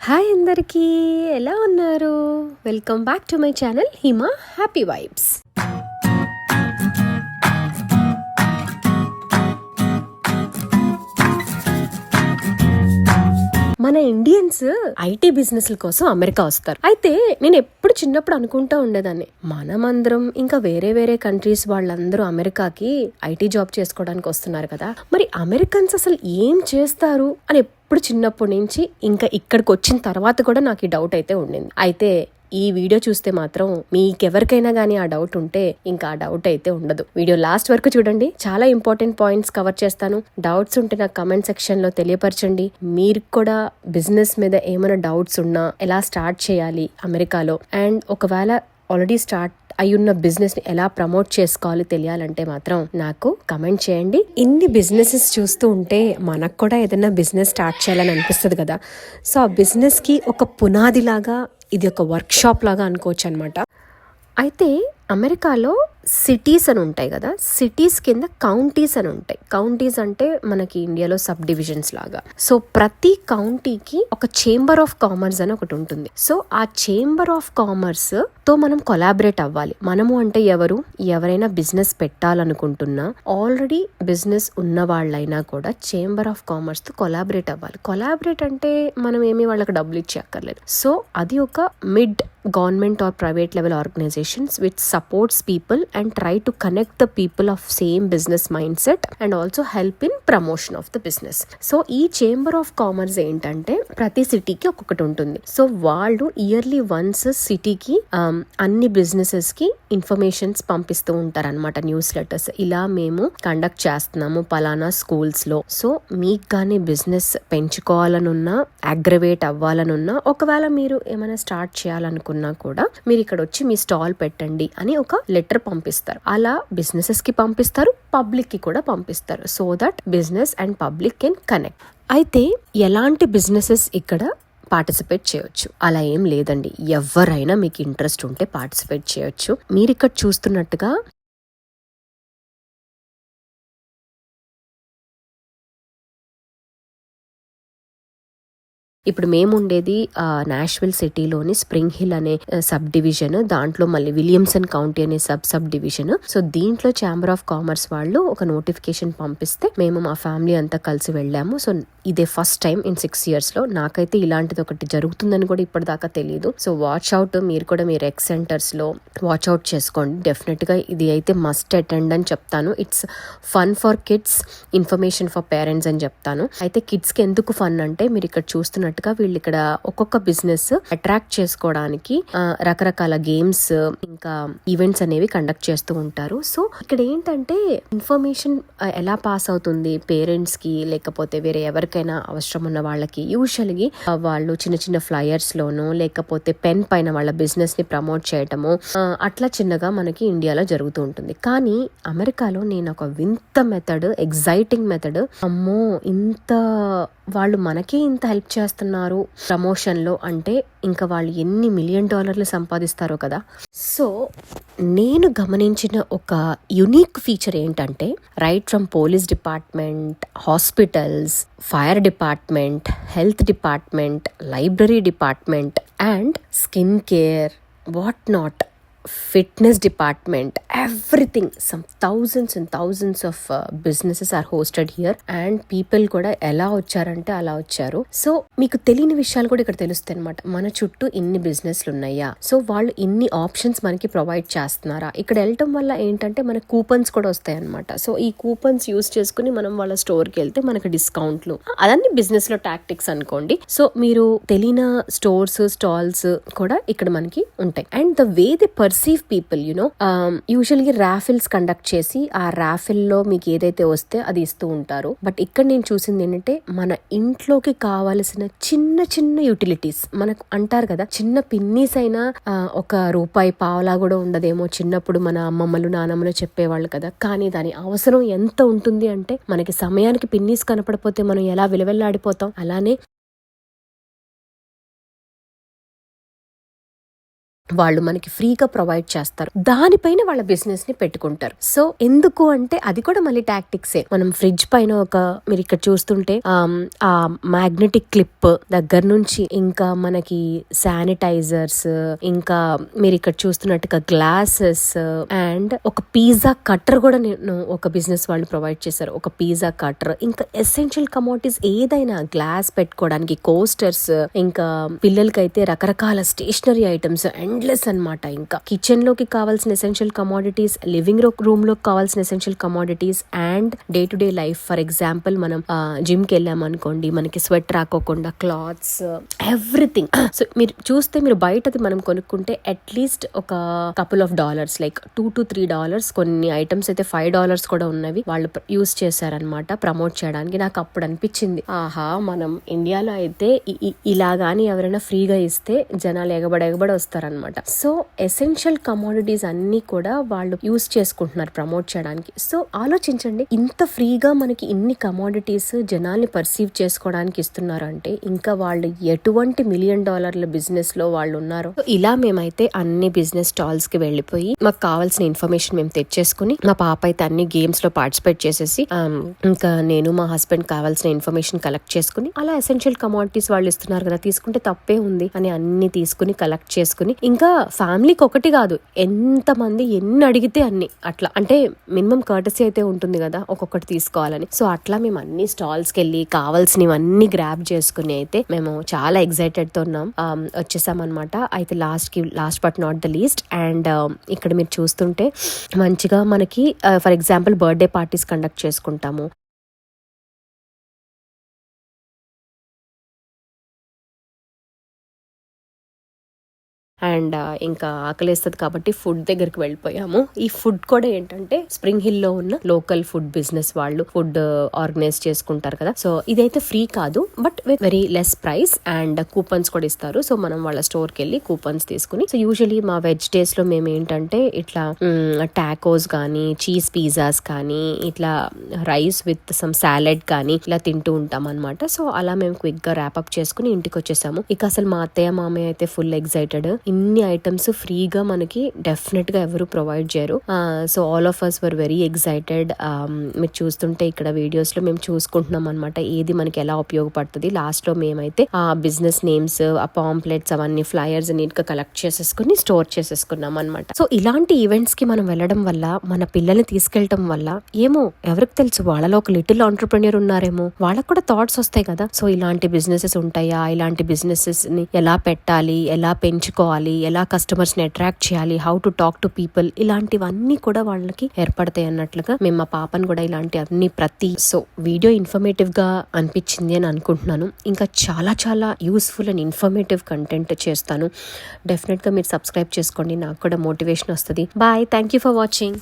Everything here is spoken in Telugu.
హాయ్ అందరికీ, ఎలా ఉన్నారు? Welcome back to my channel Hima happy vibes. మన ఇండియన్స్ ఐటీ బిజినెస్ల కోసం అమెరికా వస్తారు. అయితే నేను ఎప్పుడు చిన్నప్పుడు అనుకుంటా ఉండేదాన్ని, మనమందరం ఇంకా వేరే వేరే కంట్రీస్ వాళ్ళందరూ అమెరికాకి ఐటీ జాబ్ చేసుకోవడానికి వస్తున్నారు కదా, మరి అమెరికన్స్ అసలు ఏం చేస్తారు అని ఎప్పుడు చిన్నప్పటి నుంచి ఇంకా ఇక్కడికి వచ్చిన తర్వాత కూడా నాకు ఈ డౌట్ అయితే ఉండింది. అయితే ఈ వీడియో చూస్తే మాత్రం మీకెవరికైనా కానీ ఆ డౌట్ ఉంటే ఇంకా ఆ డౌట్ అయితే ఉండదు. వీడియో లాస్ట్ వరకు చూడండి, చాలా ఇంపార్టెంట్ పాయింట్స్ కవర్ చేస్తాను. డౌట్స్ ఉంటే నాకు కమెంట్ సెక్షన్ లో తెలియపరచండి. మీరు కూడా బిజినెస్ మీద ఏమైనా డౌట్స్ ఉన్నా, ఎలా స్టార్ట్ చేయాలి అమెరికాలో, అండ్ ఒకవేళ ఆల్రెడీ స్టార్ట్ అయ్యున్న బిజినెస్ ని ఎలా ప్రమోట్ చేసుకోవాలి తెలియాలంటే మాత్రం నాకు కమెంట్ చేయండి. ఇన్ని బిజినెసెస్ చూస్తూ ఉంటే మనకు కూడా ఏదైనా బిజినెస్ స్టార్ట్ చేయాలని అనిపిస్తుంది కదా. సో ఆ బిజినెస్ కి ఒక పునాది లాగా ఇది ఒక వర్క్ షాప్ లాగా అనుకోవచ్చు అనమాట. అయితే అమెరికాలో సిటీస్ అని ఉంటాయి కదా, సిటీస్ కింద కౌంటీస్ అని ఉంటాయి. కౌంటీస్ అంటే మనకి ఇండియాలో సబ్ డివిజన్స్ లాగా. సో ప్రతి కౌంటీకి ఒక చేంబర్ ఆఫ్ కామర్స్ అని ఒకటి ఉంటుంది. సో ఆ చేంబర్ ఆఫ్ కామర్స్ తో మనం కొలాబరేట్ అవ్వాలి. మనము అంటే ఎవరైనా బిజినెస్ పెట్టాలనుకుంటున్నా, ఆల్రెడీ బిజినెస్ ఉన్న వాళ్ళైనా కూడా చేంబర్ ఆఫ్ కామర్స్ తో కొలాబరేట్ అవ్వాలి. కొలాబరేట్ అంటే మనం ఏమీ వాళ్ళకి డబ్బులు ఇచ్చి అక్కర్లేదు. సో అది ఒక mid government or private level organizations which supports people and try to connect the people of same business mindset and also help in promotion of the business. So ఈ చేంబర్ ఆఫ్ కామర్స్ ఏంటంటే ప్రతి సిటీకి ఒక్కొక్కటి ఉంటుంది. సో వాళ్ళు ఇయర్లీ వన్స్ సిటీకి అన్ని బిజినెసెస్ కి ఇన్ఫర్మేషన్స్ పంపిస్తూ ఉంటారు అనమాట, న్యూస్ లెటర్స్. ఇలా మేము కండక్ట్ చేస్తున్నాము పలానా స్కూల్స్ లో. సో మీకు కానీ బిజినెస్ పెంచుకోవాలనున్నా, అగ్రవేట్ అవ్వాలనున్నా, ఒకవేళ మీరు ఏమైనా స్టార్ట్ చేయాలనుకున్నా కూడా మీరు ఇక్కడ వచ్చి మీ స్టాల్ పెట్టండి అని ఒక లెటర్ పంపిస్తారు. అలా బిజినెసెస్ కి పంపిస్తారు, పబ్లిక్ కి కూడా పంపిస్తారు. So that business and public can connect. అయితే ఎలాంటి బిజినెసెస్ ఇక్కడ పార్టిసిపేట్ చేయొచ్చు? అలా ఏం లేదండి, ఎవరైనా మీకు ఇంట్రెస్ట్ ఉంటే పార్టిసిపేట్ చేయొచ్చు. మీరు ఇక్కడ చూస్తున్నట్టుగా ఇప్పుడు మేము ఉండేది నాష్విల్ సిటీలోని స్ప్రింగ్ హిల్ అనే సబ్ డివిజన్, దాంట్లో మళ్ళీ విలియమ్సన్ కౌంటీ అనే సబ్ డివిజన్. సో దీంట్లో ఛాంబర్ ఆఫ్ కామర్స్ వాళ్ళు ఒక నోటిఫికేషన్ పంపిస్తే మేము మా ఫ్యామిలీ అంతా కలిసి వెళ్ళాము. సో ఇదే ఫస్ట్ టైం ఇన్ 6 years లో. నాకైతే ఇలాంటిది ఒకటి జరుగుతుందని కూడా ఇప్పటిదాకా తెలియదు. సో వాచ్ అవుట్, మీరు కూడా మీ రెక్ సెంటర్స్ లో వాచ్ అవుట్ చేసుకోండి. డెఫినెట్ గా ఇది అయితే మస్ట్ అటెండ్ అని చెప్తాను. It's fun for kids, information for parents అని చెప్తాను. అయితే కిడ్స్ కి ఎందుకు ఫన్ అంటే, మీరు ఇక్కడ చూస్తున్నట్టుగా వీళ్ళు ఇక్కడ ఒక్కొక్క బిజినెస్ అట్రాక్ట్ చేసుకోవడానికి రకరకాల గేమ్స్ ఇంకా ఈవెంట్స్ అనేవి కండక్ట్ చేస్తూ ఉంటారు. సో ఇక్కడ ఏంటంటే ఇన్ఫర్మేషన్ ఎలా పాస్ అవుతుంది పేరెంట్స్ కి, లేకపోతే వేరే ఎవరికైనా అవసరం ఉన్న వాళ్ళకి. యూజువల్గా వాళ్ళు చిన్న చిన్న ఫ్లయర్స్ లోనో లేకపోతే పెన్ పైన వాళ్ళ బిజినెస్ ని ప్రమోట్ చేయటము అట్లా చిన్నగా మనకి ఇండియాలో జరుగుతూ ఉంటుంది. కానీ అమెరికాలో నేను ఒక వింత మెథడ్, ఎగ్జైటింగ్ మెథడ్, అమ్మో ఇంత వాళ్ళు మనకే ఇంత హెల్ప్ చేస్తున్నారు ప్రమోషన్ లో అంటే ఇంకా వాళ్ళు ఎన్ని $1 million సంపాదిస్తారో కదా. సో నేను గమనించిన ఒక యునిక్ ఫీచర్ ఏంటంటే, right from police department, hospitals, fire department, health department, library department and skin care, what not, fitness department, everything, some thousands and thousands of businesses are hosted here. And people కూడా ఎలా వచ్చారంటే అలా వచ్చారు. సో మీకు తెలియని విషయాలు కూడా ఇక్కడ తెలుస్తాయి అనమాట. మన చుట్టూ ఇన్ని బిజినెస్లు ఉన్నాయా, సో వాళ్ళు ఇన్ని ఆప్షన్స్ మనకి ప్రొవైడ్ చేస్తున్నారా. ఇక్కడ వెళ్ళటం వల్ల ఏంటంటే మనకు కూపన్స్ కూడా వస్తాయి అనమాట. సో ఈ కూపన్స్ యూస్ చేసుకుని మనం వాళ్ళ స్టోర్కి వెళ్తే మనకి డిస్కౌంట్లు, అదన్నీ బిజినెస్ లో టాక్టిక్స్ అనుకోండి. సో మీరు తెలియని స్టోర్స్, స్టాల్స్ కూడా ఇక్కడ మనకి ఉంటాయి. And the way the perceive people, యూజువల్గా రాఫిల్స్ కండక్ట్ చేసి ఆ రాఫిల్ లో మీకు ఏదైతే వస్తే అది ఇస్తూ ఉంటారు. బట్ ఇక్కడ నేను చూసింది ఏంటంటే, మన ఇంట్లోకి కావాల్సిన చిన్న చిన్న యూటిలిటీస్, మనకు అంటారు కదా చిన్న పిన్నీస్ అయినా ₹1 కూడా ఉండదేమో చిన్నప్పుడు మన అమ్మమ్మలు నానమ్మలు చెప్పేవాళ్ళు కదా. కానీ దాని అవసరం ఎంత ఉంటుంది అంటే, మనకి సమయానికి పిన్నీస్ కనపడపోతే మనం ఎలా విలువెల్లాడిపోతాం, అలానే వాళ్ళు మనకి ఫ్రీగా ప్రొవైడ్ చేస్తారు, దానిపైన వాళ్ళ బిజినెస్ ని పెట్టుకుంటారు. సో ఎందుకు అంటే అది కూడా మళ్ళీ టాక్టిక్సే. మనం ఫ్రిడ్జ్ పైన మీరు ఇక్కడ చూస్తుంటే ఆ మ్యాగ్నెటిక్ క్లిప్ దగ్గర నుంచి ఇంకా మనకి శానిటైజర్స్, ఇంకా మీరు ఇక్కడ చూస్తున్నట్టుగా గ్లాసెస్ అండ్ ఒక పిజ్జా కట్టర్ కూడా నేను ఒక బిజినెస్ వాళ్ళు ప్రొవైడ్ చేశారు. ఒక పిజ్జా కట్టర్, ఇంకా ఎసెన్షియల్ కమోడిటీస్ ఏదైనా గ్లాస్ పెట్టుకోవడానికి కోస్టర్స్, ఇంకా పిల్లలకైతే రకరకాల స్టేషనరీ ఐటమ్స్ ఎండ్లెస్ అన్నమాట. ఇంకా కిచెన్ లోకి కావాల్సిన ఎసెన్షియల్ కమోడిటీస్, లివింగ్ రూమ్ లోకి కావాల్సిన essential commodities and day to day life. For example మనం జిమ్ కి వెళ్ళామనుకోండి, మనకి స్వెట్ రాకోకుండా క్లాత్స్, ఎవ్రీథింగ్. సో మీరు చూస్తే మీరు బయటది మనం కొనుక్కుంటే అట్లీస్ట్ ఒక couple of dollars, like $2 to $3. కొన్ని ఐటమ్స్ అయితే $5 కూడా ఉన్నవి వాళ్ళు యూస్ చేశారనమాట ప్రమోట్ చేయడానికి. నాకు అప్పుడు అనిపించింది, ఆహా మనం ఇండియాలో అయితే ఇలా గానీ ఎవరైనా ఫ్రీగా ఇస్తే జనాలు ఎగబడి వస్తారనమాట. సో ఎసెన్షియల్ కమోడిటీస్ అన్ని కూడా వాళ్ళు యూస్ చేసుకుంటున్నారు ప్రమోట్ చేయడానికి. సో ఆలోచించండి, ఇంత ఫ్రీగా మనకి ఇన్ని కమోడిటీస్ జనాల్ని పర్సీవ్ చేసుకోవడానికి ఇస్తున్నారు అంటే ఇంకా వాళ్ళు ఎటువంటి $1 million బిజినెస్ లో వాళ్ళు ఉన్నారు. ఇలా మేమైతే అన్ని బిజినెస్ స్టాల్స్ కి వెళ్ళిపోయి మాకు కావాల్సిన ఇన్ఫర్మేషన్ మేము తెచ్చేసుకుని, మా పాప అయితే అన్ని గేమ్స్ లో పార్టిసిపేట్ చేసేసి, ఇంకా నేను మా హస్బెండ్ కావాల్సిన ఇన్ఫర్మేషన్ కలెక్ట్ చేసుకుని, అలా ఎసెన్షియల్ కమోడిటీస్ వాళ్ళు ఇస్తున్నారు కదా తీసుకుంటే తప్పే ఉంది అని అన్ని తీసుకుని కలెక్ట్ చేసుకుని, ఇంకా ఫ్యామిలీకి ఒకటి కాదు ఎంత మంది ఎన్ని అడిగితే అన్ని, అట్లా అంటే మినిమం కర్టసీ అయితే ఉంటుంది కదా ఒక్కొక్కటి తీసుకోవాలని. సో అట్లా మేము అన్ని స్టాల్స్ కి వెళ్ళి కావాల్సినవన్నీ గ్రాబ్ చేసుకుని అయితే మేము చాలా ఎక్సైటెడ్ తో ఉన్నాం. వచ్చేసాం అనమాట. అయితే last but not the least, and ఇక్కడ మీరు చూస్తుంటే మంచిగా మనకి for example birthday parties conduct చేసుకుంటాము. అండ్ ఇంకా ఆకలేస్తుంది కాబట్టి ఫుడ్ దగ్గరికి వెళ్ళిపోయాము. ఈ ఫుడ్ కూడా ఏంటంటే స్ప్రింగ్ హిల్ లో ఉన్న లోకల్ ఫుడ్ బిజినెస్ వాళ్ళు ఫుడ్ ఆర్గనైజ్ చేసుకుంటారు కదా. సో ఇదైతే ఫ్రీ కాదు, but with very less price and coupons కూడా ఇస్తారు. సో మనం వాళ్ళ స్టోర్ కి వెళ్ళి కూపన్స్ తీసుకుని, సో యూజువలీ మా వెజ్ డేస్ లో మేము ఏంటంటే ఇట్లా టాకోస్ కానీ, చీజ్ పిజ్జాస్ కానీ, ఇట్లా రైస్ విత్ సమ్ సాలెడ్ కానీ ఇలా తింటూ ఉంటాం అనమాట. సో అలా మేము క్విక్ గా ర్యాప్ అప్ చేసుకుని ఇంటికి వచ్చేసాము. ఇక అసలు మా అత్తయ్య మామయ్య అయితే ఫుల్ ఎక్సైటెడ్. ఇన్ని ఐటమ్స్ ఫ్రీగా మనకి డెఫినెట్ గా ఎవరు ప్రొవైడ్ చేయరు. So all of us were very excited. మీరు చూస్తుంటే ఇక్కడ వీడియోస్ లో మేము చూసుకుంటున్నాం అనమాట ఏది మనకి ఎలా ఉపయోగపడుతుంది. లాస్ట్ లో మేమైతే ఆ బిజినెస్ నేమ్స్, ఆ పాంప్లెట్స్, అవన్నీ ఫ్లైయర్స్ నీట్ గా కలెక్ట్ చేసేసుకుని స్టోర్ చేసేసుకున్నాం అనమాట. సో ఇలాంటి ఈవెంట్స్ కి మనం వెళ్ళడం వల్ల, మన పిల్లల్ని తీసుకెళ్లడం వల్ల ఏమో ఎవరికి తెలుసు వాళ్ళలో ఒక లిటిల్ ఆంటర్‌ప్రెన్యూర్ ఉన్నారేమో, వాళ్ళకు కూడా థాట్స్ వస్తాయి కదా. సో ఇలాంటి బిజినెసెస్ ఉంటాయా, ఇలాంటి బిజినెసెస్ ని ఎలా పెట్టాలి, ఎలా పెంచుకోవాలి, ఎలా కస్టమర్స్ ని అట్రాక్ట్ చేయాలి, how to talk to people, ఇలాంటివన్నీ కూడా వాళ్ళకి ఏర్పడతాయి అన్నట్లుగా మేము మా పాపను కూడా ఇలాంటి అన్ని సో వీడియో ఇన్ఫర్మేటివ్ గా అనిపించింది అని అనుకుంటున్నాను. ఇంకా చాలా చాలా యూస్ఫుల్ అండ్ ఇన్ఫర్మేటివ్ కంటెంట్ చేస్తాను. డెఫినెట్ గా మీరు సబ్స్క్రైబ్ చేసుకోండి, నాకు కూడా మోటివేషన్ వస్తుంది. Bye, thank you for watching.